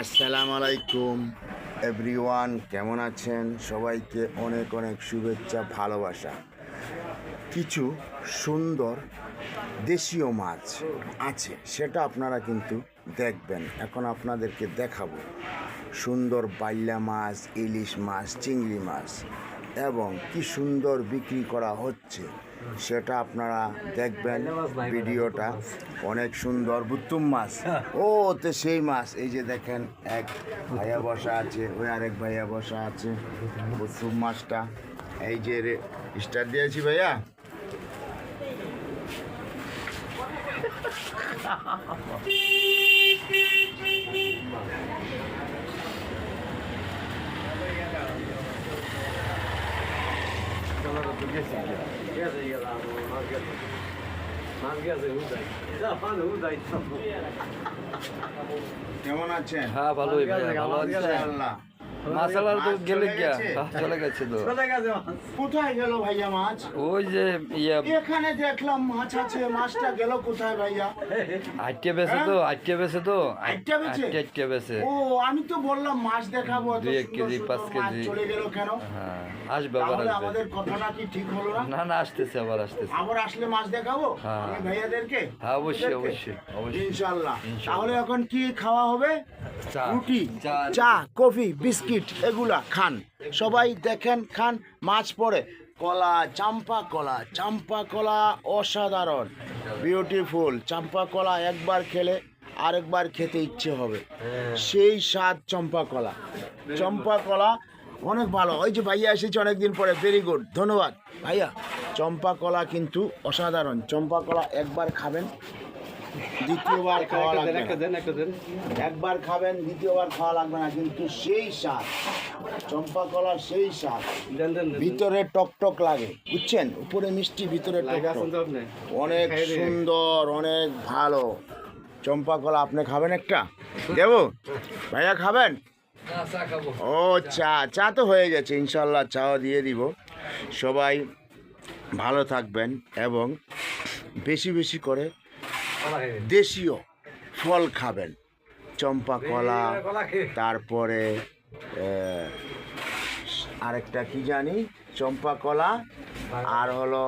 আসসালামু আলাইকুম এভরিওয়ান, কেমন আছেন? সবাইকে অনেক অনেক শুভেচ্ছা, ভালোবাসা। কিছু সুন্দর দেশীয় মাছ আছে, সেটা আপনারা কিন্তু দেখবেন। এখন আপনাদেরকে দেখাবো সুন্দর বাইলা মাছ, ইলিশ মাছ, চিংড়ি মাছ, এবং কি সুন্দর বিক্রি করা হচ্ছে সেটা আপনারা দেখবেন। ভিডিওটা অনেক সুন্দর। বুতুম মাছ, ও তো সেই মাছ। এই যে দেখেন, এক ভাইয়া বসা আছে, ওই আরেক ভাইয়া বসা আছে। বুতুম মাছটা এই যে স্টার দিয়েছি ভাইয়া। কেমন আছেন? হ্যাঁ, ভালোই ভাইয়া, ভালো আছেন? আল্লাহ। মাছালার তো মাছ গেলে চলে গিয়া গেছে? চলে গেছে তো। কোথায় গেল ভাইয়া মাছ? ওই যে এখানে দেখলাম মাছ আছে, মাছটা গেল কোথায় ভাইয়া? আটকে বেছে তো, আটকে বেছে তো, আটকে বেছে? আটকে বেছে। ও, আমি তো বললাম মাছ দেখাবো, এত 2-1 সুন্দর কেজি, সুন্দর 5 মাছ কেজি। চলে গেল কেন? হ্যাঁ, আসবে আবার তাহলে আসবে। আমাদের কথাটা কি ঠিক হলো না? না না, আসতেছে, আবার আসতেছে। আবার আসলে মাছ দেখাবো হ্যাঁ। আমি ভাইয়াদেরকে। হ্যাঁ, অবশ্যই ওদেরকে? অবশ্যই অবশ্যই। ইনশাআল্লাহ। ইনশাআল্লাহ। তাহলে এখন কি খাওয়া হবে? চা। রুটি, চা। চা, কফি, বিস্কিট, এগুলা খান সবাই। দেখেন, খান। মাছ পড়ে কলা, চাম্পা কলা অসাধারণ, বিউটিফুল। চাম্পা কলা একবার খেলে আরেকবার খেতে ইচ্ছে হবে, সেই স্বাদ। চম্পা কলা অনেক ভালো। ওই যে ভাইয়া এসেছে অনেকদিন পরে, ভেরি গুড, ধন্যবাদ ভাইয়া। চম্পা কলা কিন্তু অসাধারণ। চম্পা কলা একবার খাবেন, দ্বিতীয়বার খাওয়া লাগবে না। একবার খাবেন, দ্বিতীয়বার খাওয়া লাগবে না, কিন্তু সেই স্বাদ। চম্পা কলা সেই স্বাদ, ভিতরে টক লাগে, বুঝছেন? উপরে মিষ্টি, ভিতরে টক। অনেক সুন্দর, অনেক ভালো চম্পা কলা। আপনি খাবেন একটা? দেবো ভাইয়া, খাবেন? ও, চা তো হয়ে গেছে, ইনশাল্লাহ চাও দিয়ে দিব। সবাই ভালো থাকবেন এবং বেশি বেশি করে দেশীয় ফল খাবেন। চম্পা কলা, তারপরে আরেকটা কি জানি, চম্পা কলা, আর হলো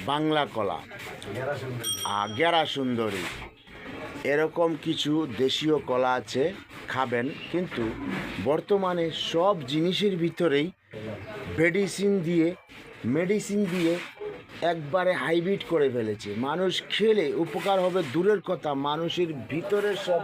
বাংলা কলা, গেরা সুন্দরী, এরকম কিছু দেশীয় কলা আছে, খাবেন। কিন্তু বর্তমানে সব জিনিসের ভিতরেই মেডিসিন দিয়ে একবারে হাইব্রিড করে ফেলেছে। মানুষ খেলে উপকার হবে দূরের কথা, মানুষের ভিতরে সব